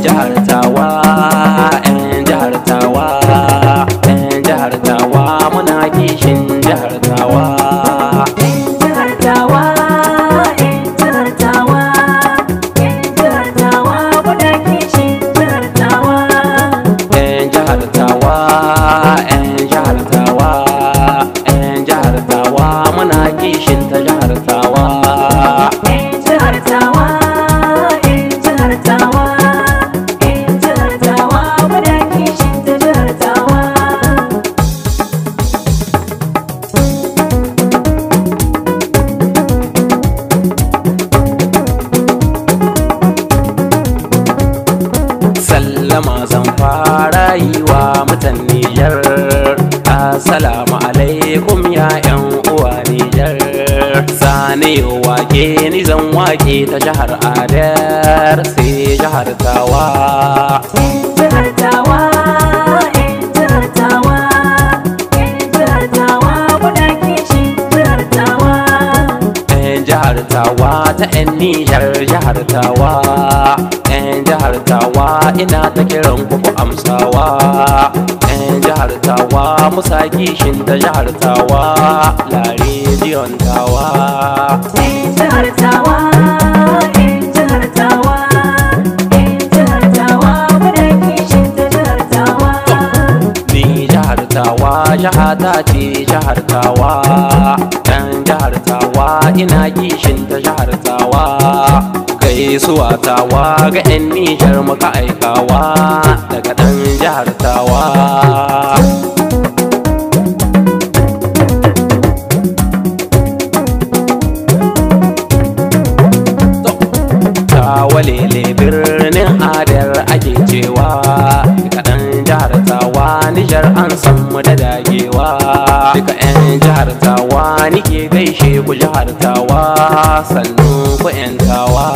Jihar Tawa, 'yan jihar Tawa, 'yan jihar Tawa muna kishin jihar Tawa. 'Yan jihar Tawa, 'yan jihar Tawa, 'yan jihar Tawa muna kishin jihar Tawa. 'Yan jihar Tawa, 'yan jihar Tawa, 'yan jihar Tawa muna kishin ta jihar Tawa. 'Yan jihar Tawa, 'yan jihar Tawa. Sallama zan fara yi wa mutan Nijar. Assalamu alaikum ya 'yan uwa Nijar. Sani wake ni zan wake ta jihar Adar sai jihar Tawa. 'Yan jihar Tawa, 'yan jihar Tawa, 'yan jihar Tawa muna kishin jihar Tawa. 'Yan jihar Tawa ta 'yan Nijar jihar Tawa. 'Yan jihar Tawa ina ta kiran ku amsawa. 'Yan jihar Tawa musa kishin ta jihar Tawa. Lare jiyon Tawa. 'Yan jihar Tawa, 'yan jihar Tawa, 'yan jihar Tawa muna kishin ta jihar Tawa. Ni jihar Tawa jihata ce jihar Tawa. 'Yan jihar Tawa ina kishin ta jihar Tawa. Gaisuwa Tawa ga 'yan Nijar muka aikawa daga ɗan jihar Tawa. Tawa lele birnin Adar ake cewa daga ɗan jihar Tawa Nijar an san mu da dagewa. Duka 'yan jihar Tawa nike gaishe ku jihar Tawa sannu ku 'yan Tawa.